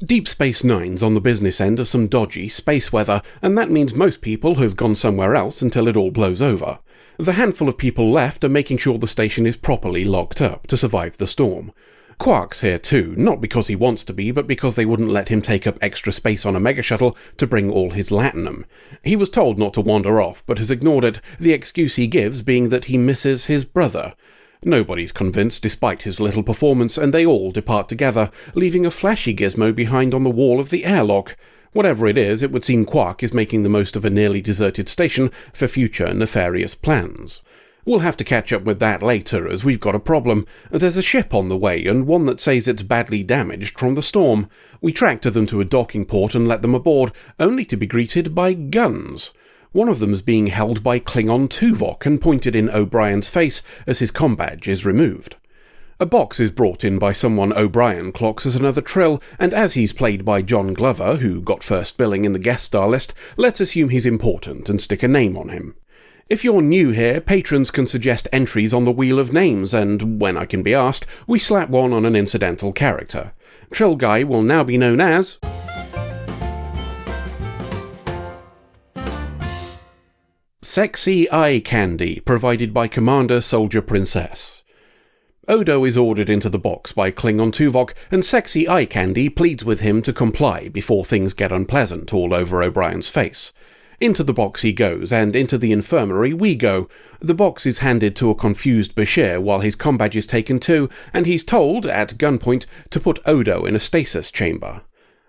Deep Space Nine's on the business end of some dodgy space weather, and that means most people have gone somewhere else until it all blows over. The handful of people left are making sure the station is properly locked up to survive the storm. Quark's here too, not because he wants to be, but because they wouldn't let him take up extra space on a megashuttle to bring all his latinum. He was told not to wander off, but has ignored it, the excuse he gives being that he misses his brother. Nobody's convinced despite his little performance, and they all depart together, leaving a flashy gizmo behind on the wall of the airlock. Whatever it is, it would seem Quark is making the most of a nearly deserted station for future nefarious plans. We'll have to catch up with that later, as we've got a problem. There's a ship on the way, and one that says it's badly damaged from the storm. We tractor them to a docking port and let them aboard, only to be greeted by guns. One of them's being held by Klingon Tuvok and pointed in O'Brien's face as his comm badge is removed. A box is brought in by someone O'Brien clocks as another trill, and as he's played by John Glover, who got first billing in the guest star list, let's assume he's important and stick a name on him. If you're new here, patrons can suggest entries on the Wheel of Names, and, when I can be asked, we slap one on an incidental character. Trill Guy will now be known as... Sexy Eye Candy, provided by Commander Soldier Princess. Odo is ordered into the box by Klingon Tuvok, and Sexy Eye Candy pleads with him to comply before things get unpleasant all over O'Brien's face. Into the box he goes, and into the infirmary we go. The box is handed to a confused Bashir while his comm badge is taken too, and he's told, at gunpoint, to put Odo in a stasis chamber.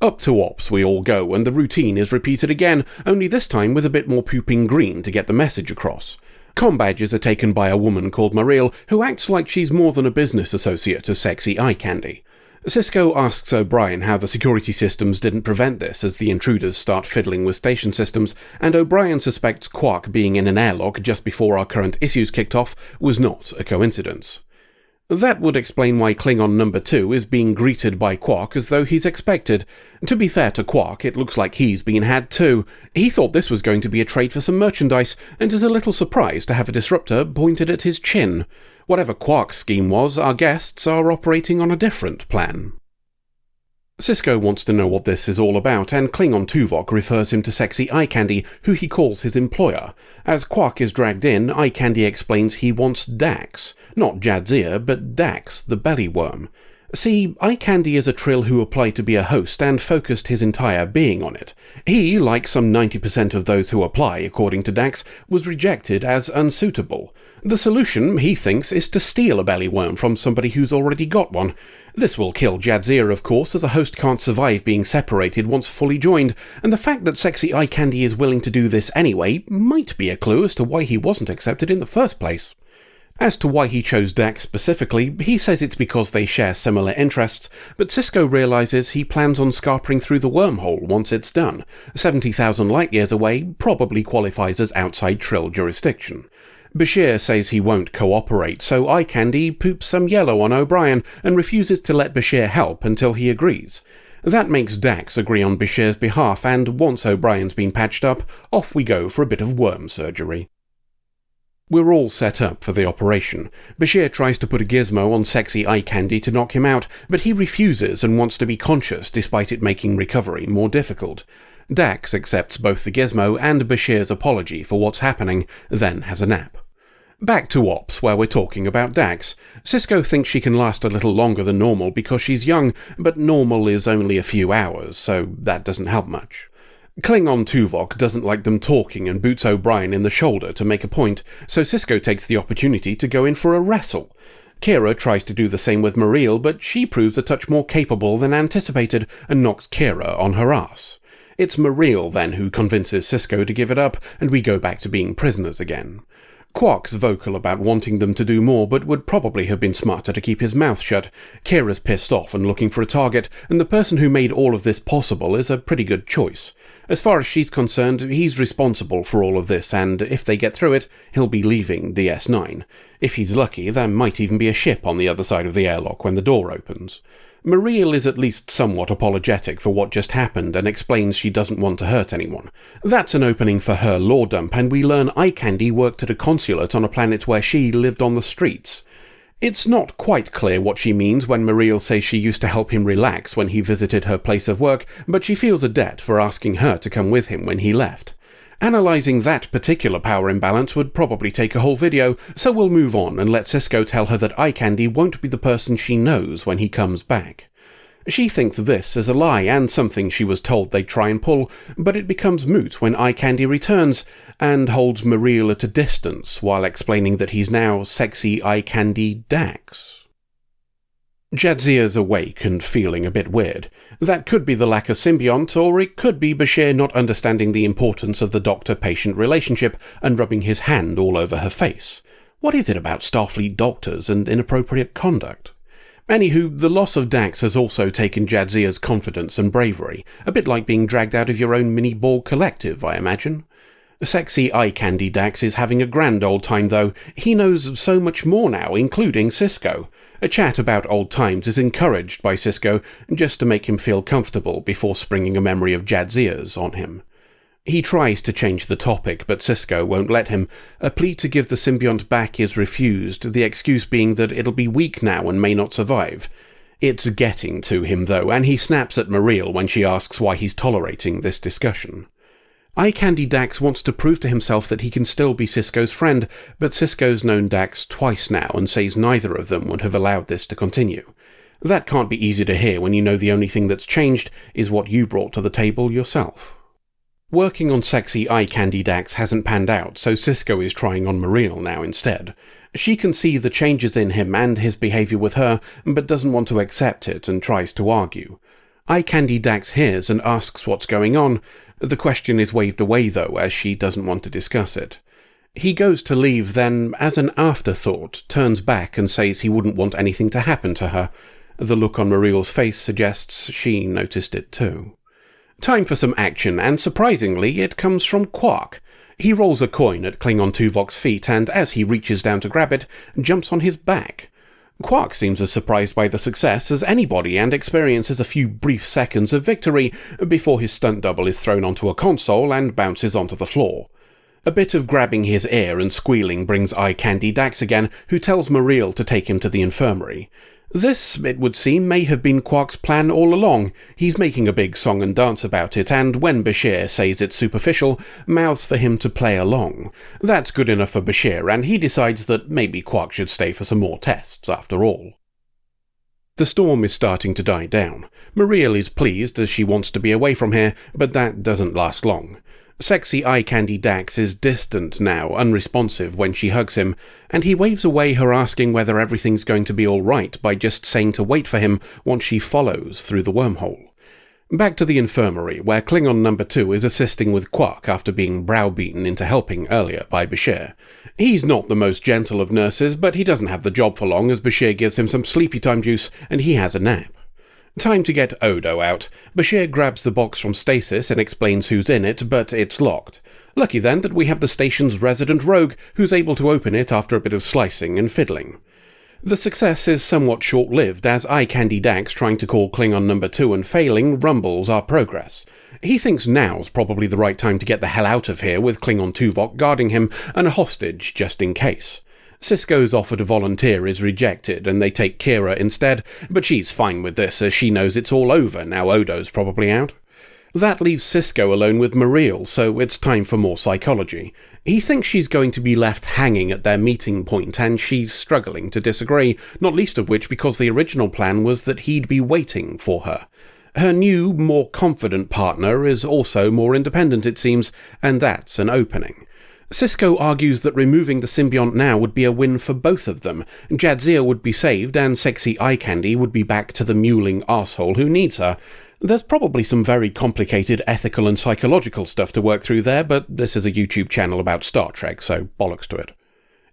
Up to Ops we all go, and the routine is repeated again, only this time with a bit more pooping green to get the message across. Comm badges are taken by a woman called Marel, who acts like she's more than a business associate of Sexy Eye Candy. Sisko asks O'Brien how the security systems didn't prevent this as the intruders start fiddling with station systems, and O'Brien suspects Quark being in an airlock just before our current issues kicked off was not a coincidence. That would explain why Klingon number 2 is being greeted by Quark as though he's expected. To be fair to Quark, it looks like he's been had too. He thought this was going to be a trade for some merchandise, and is a little surprised to have a disruptor pointed at his chin. Whatever Quark's scheme was, our guests are operating on a different plan. Sisko wants to know what this is all about, and Klingon Tuvok refers him to Sexy Eye Candy, who he calls his employer. As Quark is dragged in, Eye Candy explains he wants Dax. Not Jadzia, but Dax, the belly worm. See, Eye Candy is a trill who applied to be a host and focused his entire being on it. He, like some 90% of those who apply, according to Dax, was rejected as unsuitable. The solution, he thinks, is to steal a belly worm from somebody who's already got one. This will kill Jadzia, of course, as a host can't survive being separated once fully joined, and the fact that Sexy Eye Candy is willing to do this anyway might be a clue as to why he wasn't accepted in the first place. As to why he chose Dax specifically, he says it's because they share similar interests, but Sisko realises he plans on scarpering through the wormhole once it's done. 70,000 light-years away probably qualifies as outside Trill jurisdiction. Bashir says he won't cooperate, so Eye Candy poops some yellow on O'Brien and refuses to let Bashir help until he agrees. That makes Dax agree on Bashir's behalf, and once O'Brien's been patched up, off we go for a bit of worm surgery. We're all set up for the operation. Bashir tries to put a gizmo on Sexy Eye Candy to knock him out, but he refuses and wants to be conscious despite it making recovery more difficult. Dax accepts both the gizmo and Bashir's apology for what's happening, then has a nap. Back to Ops, where we're talking about Dax. Sisko thinks she can last a little longer than normal because she's young, but normal is only a few hours, so that doesn't help much. Klingon Tuvok doesn't like them talking and boots O'Brien in the shoulder to make a point, so Sisko takes the opportunity to go in for a wrestle. Kira tries to do the same with Marel, but she proves a touch more capable than anticipated and knocks Kira on her ass. It's Marel then who convinces Sisko to give it up, and we go back to being prisoners again. Quark's vocal about wanting them to do more, but would probably have been smarter to keep his mouth shut. Kira's pissed off and looking for a target, and the person who made all of this possible is a pretty good choice. As far as she's concerned, he's responsible for all of this, and if they get through it, he'll be leaving DS9. If he's lucky, there might even be a ship on the other side of the airlock when the door opens. Marel is at least somewhat apologetic for what just happened and explains she doesn't want to hurt anyone. That's an opening for her lore dump, and we learn Eye Candy worked at a consulate on a planet where she lived on the streets. It's not quite clear what she means when Marel says she used to help him relax when he visited her place of work, but she feels a debt for asking her to come with him when he left. Analysing that particular power imbalance would probably take a whole video, so we'll move on and let Sisko tell her that Eye Candy won't be the person she knows when he comes back. She thinks this is a lie and something she was told they'd try and pull, but it becomes moot when Eye Candy returns and holds Marel at a distance while explaining that he's now Sexy Eye Candy Dax. Jadzia's awake and feeling a bit weird. That could be the lack of symbiont, or it could be Bashir not understanding the importance of the doctor-patient relationship and rubbing his hand all over her face. What is it about Starfleet doctors and inappropriate conduct? Anywho, the loss of Dax has also taken Jadzia's confidence and bravery, a bit like being dragged out of your own mini-Borg collective, I imagine. Sexy Eye Candy Dax is having a grand old time though. He knows so much more now, including Sisko. A chat about old times is encouraged by Sisko, just to make him feel comfortable before springing a memory of Jadzia's on him. He tries to change the topic, but Sisko won't let him. A plea to give the symbiont back is refused, the excuse being that it'll be weak now and may not survive. It's getting to him though, and he snaps at Marel when she asks why he's tolerating this discussion. Eye Candy Dax wants to prove to himself that he can still be Sisko's friend, but Sisko's known Dax twice now and says neither of them would have allowed this to continue. That can't be easy to hear when you know the only thing that's changed is what you brought to the table yourself. Working on Sexy Eye Candy Dax hasn't panned out, so Sisko is trying on Marel now instead. She can see the changes in him and his behaviour with her, but doesn't want to accept it and tries to argue. Eye Candy Dax hears and asks what's going on. The question is waved away though, as she doesn't want to discuss it. He goes to leave, then, as an afterthought, turns back and says he wouldn't want anything to happen to her. The look on Marel's face suggests she noticed it too. Time for some action, and surprisingly, it comes from Quark. He rolls a coin at Klingon Tuvok's feet, and as he reaches down to grab it, jumps on his back. Quark seems as surprised by the success as anybody and experiences a few brief seconds of victory before his stunt double is thrown onto a console and bounces onto the floor. A bit of grabbing his ear and squealing brings Eye Candy Dax again, who tells Marel to take him to the infirmary. This, it would seem, may have been Quark's plan all along. He's making a big song and dance about it, and when Bashir says it's superficial, mouths for him to play along. That's good enough for Bashir, and he decides that maybe Quark should stay for some more tests, after all. The storm is starting to die down. Marel is pleased as she wants to be away from here, but that doesn't last long. Sexy Eye Candy Dax is distant now, unresponsive when she hugs him, and he waves away her asking whether everything's going to be all right by just saying to wait for him once she follows through the wormhole. Back to the infirmary, where Klingon number 2 is assisting with Quark after being browbeaten into helping earlier by Bashir. He's not the most gentle of nurses, but he doesn't have the job for long as Bashir gives him some sleepy time juice and he has a nap. Time to get Odo out. Bashir grabs the box from stasis and explains who's in it, but it's locked. Lucky then that we have the station's resident rogue, who's able to open it after a bit of slicing and fiddling. The success is somewhat short-lived, as Eye Candy Dax, trying to call Klingon number 2 and failing, rumbles our progress. He thinks now's probably the right time to get the hell out of here, with Klingon Tuvok guarding him and a hostage just in case. Sisko's offer to volunteer is rejected, and they take Kira instead, but she's fine with this as she knows it's all over now Odo's probably out. That leaves Sisko alone with Marel, so it's time for more psychology. He thinks she's going to be left hanging at their meeting point, and she's struggling to disagree, not least of which because the original plan was that he'd be waiting for her. Her new, more confident partner is also more independent, it seems, and that's an opening. Sisko argues that removing the symbiont now would be a win for both of them. Jadzia would be saved, and Sexy Eye Candy would be back to the mewling arsehole who needs her. There's probably some very complicated ethical and psychological stuff to work through there, but this is a YouTube channel about Star Trek, so bollocks to it.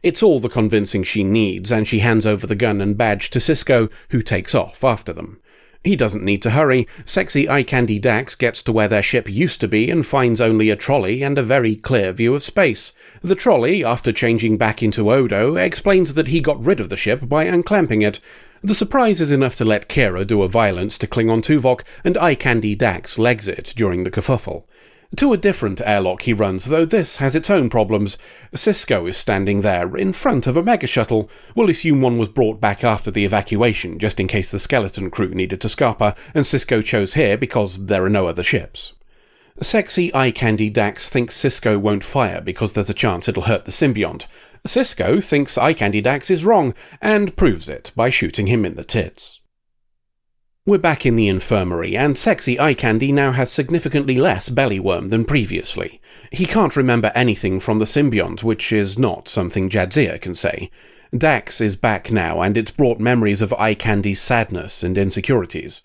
It's all the convincing she needs, and she hands over the gun and badge to Sisko, who takes off after them. He doesn't need to hurry. Sexy Eye Candy Dax gets to where their ship used to be and finds only a trolley and a very clear view of space. The trolley, after changing back into Odo, explains that he got rid of the ship by unclamping it. The surprise is enough to let Kira do a violence to Klingon Tuvok, and Eye Candy Dax legs it during the kerfuffle. To a different airlock he runs, though this has its own problems. Sisko is standing there, in front of a mega-shuttle. We'll assume one was brought back after the evacuation, just in case the skeleton crew needed to scarper, and Sisko chose here because there are no other ships. Sexy eye candy Dax thinks Sisko won't fire because there's a chance it'll hurt the symbiont. Sisko thinks eye candy Dax is wrong, and proves it by shooting him in the tits. We're back in the infirmary, and Sexy Eye Candy now has significantly less belly worm than previously. He can't remember anything from the symbiont, which is not something Jadzia can say. Dax is back now, and it's brought memories of Eye Candy's sadness and insecurities.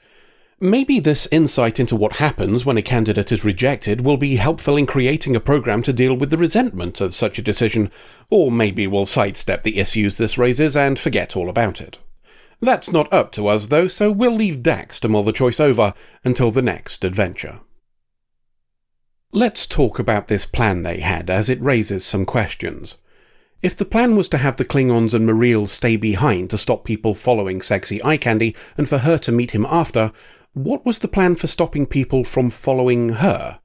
Maybe this insight into what happens when a candidate is rejected will be helpful in creating a program to deal with the resentment of such a decision, or maybe we'll sidestep the issues this raises and forget all about it. That's not up to us, though, so we'll leave Dax to mull the choice over until the next adventure. Let's talk about this plan they had, as it raises some questions. If the plan was to have the Klingons and Marel stay behind to stop people following Sexy Eye Candy and for her to meet him after, what was the plan for stopping people from following her?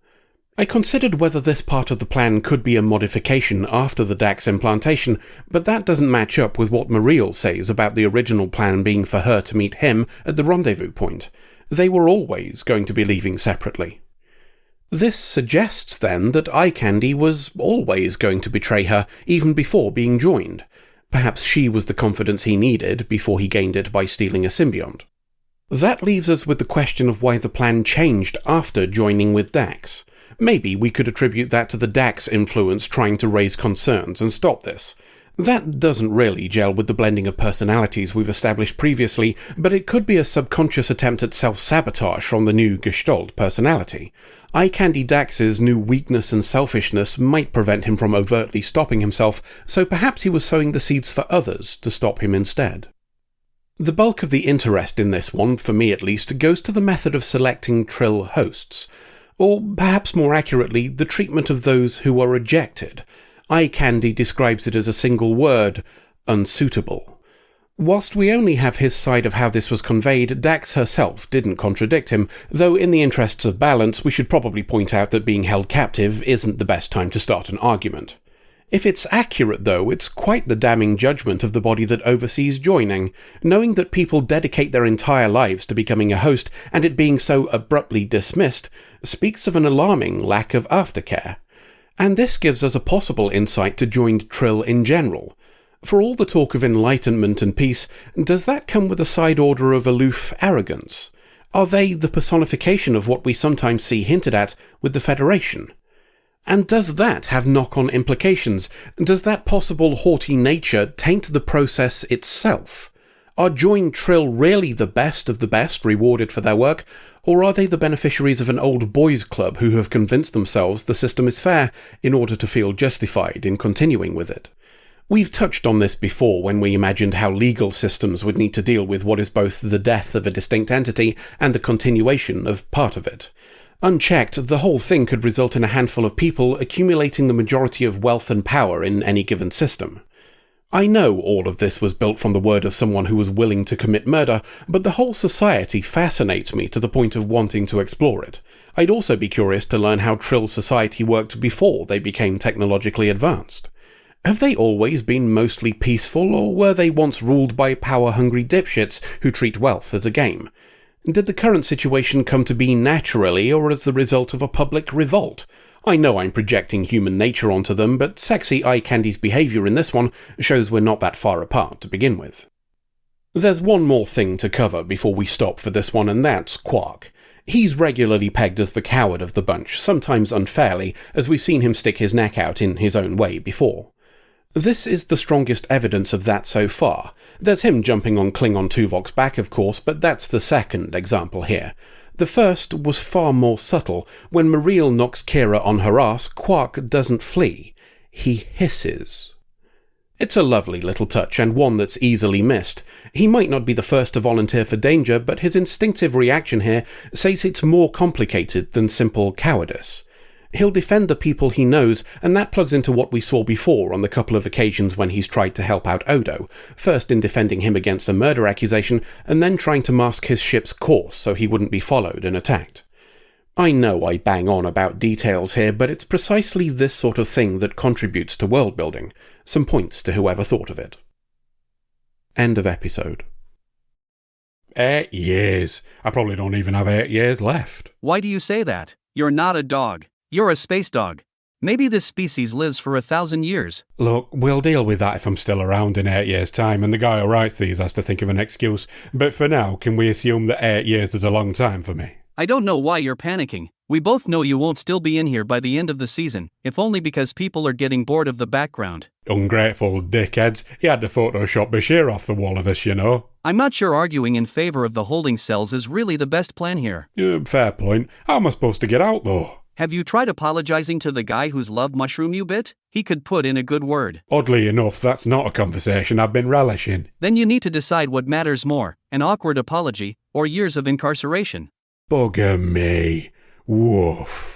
I considered whether this part of the plan could be a modification after the Dax implantation, but that doesn't match up with what Marel says about the original plan being for her to meet him at the rendezvous point. They were always going to be leaving separately. This suggests, then, that Eye Candy was always going to betray her, even before being joined. Perhaps she was the confidence he needed before he gained it by stealing a symbiont. That leaves us with the question of why the plan changed after joining with Dax. Maybe we could attribute that to the Dax influence trying to raise concerns and stop this. That doesn't really gel with the blending of personalities we've established previously, but it could be a subconscious attempt at self-sabotage from the new Gestalt personality. Eye Candy Dax's new weakness and selfishness might prevent him from overtly stopping himself, so perhaps he was sowing the seeds for others to stop him instead. The bulk of the interest in this one, for me at least, goes to the method of selecting Trill hosts. Or, perhaps more accurately, the treatment of those who are rejected. Eye Candy describes it as a single word: unsuitable. Whilst we only have his side of how this was conveyed, Dax herself didn't contradict him, though in the interests of balance we should probably point out that being held captive isn't the best time to start an argument. If it's accurate, though, it's quite the damning judgment of the body that oversees joining. Knowing that people dedicate their entire lives to becoming a host, and it being so abruptly dismissed, speaks of an alarming lack of aftercare. And this gives us a possible insight to joined Trill in general. For all the talk of enlightenment and peace, does that come with a side order of aloof arrogance? Are they the personification of what we sometimes see hinted at with the Federation? And does that have knock-on implications? Does that possible haughty nature taint the process itself? Are joined Trill really the best of the best rewarded for their work, or are they the beneficiaries of an old boys' club who have convinced themselves the system is fair in order to feel justified in continuing with it? We've touched on this before when we imagined how legal systems would need to deal with what is both the death of a distinct entity and the continuation of part of it. Unchecked, the whole thing could result in a handful of people accumulating the majority of wealth and power in any given system. I know all of this was built from the word of someone who was willing to commit murder, but the whole society fascinates me to the point of wanting to explore it. I'd also be curious to learn how Trill society worked before they became technologically advanced. Have they always been mostly peaceful, or were they once ruled by power-hungry dipshits who treat wealth as a game? Did the current situation come to be naturally or as the result of a public revolt? I know I'm projecting human nature onto them, but Sexy Eye Candy's behaviour in this one shows we're not that far apart to begin with. There's one more thing to cover before we stop for this one, and that's Quark. He's regularly pegged as the coward of the bunch, sometimes unfairly, as we've seen him stick his neck out in his own way before. This is the strongest evidence of that so far. There's him jumping on Klingon Tuvok's back, of course, but that's the second example here. The first was far more subtle. When Marel knocks Kira on her ass, Quark doesn't flee. He hisses. It's a lovely little touch, and one that's easily missed. He might not be the first to volunteer for danger, but his instinctive reaction here says it's more complicated than simple cowardice. He'll defend the people he knows, and that plugs into what we saw before on the couple of occasions when he's tried to help out Odo, first in defending him against a murder accusation, and then trying to mask his ship's course so he wouldn't be followed and attacked. I know I bang on about details here, but it's precisely this sort of thing that contributes to world building. Some points to whoever thought of it. End of episode. 8 years. I probably don't even have 8 years left. Why do you say that? You're not a dog. You're a space dog. Maybe this species lives for 1,000 years. Look, we'll deal with that if I'm still around in 8 years' time and the guy who writes these has to think of an excuse. But for now, can we assume that 8 years is a long time for me? I don't know why you're panicking. We both know you won't still be in here by the end of the season, if only because people are getting bored of the background. Ungrateful dickheads. He had to Photoshop Bashir off the wall of this, you know. I'm not sure arguing in favor of the holding cells is really the best plan here. Fair point. How am I supposed to get out, though? Have you tried apologizing to the guy whose love mushroom you bit? He could put in a good word. Oddly enough, that's not a conversation I've been relishing. Then you need to decide what matters more, an awkward apology, or years of incarceration. Bugger me. Woof.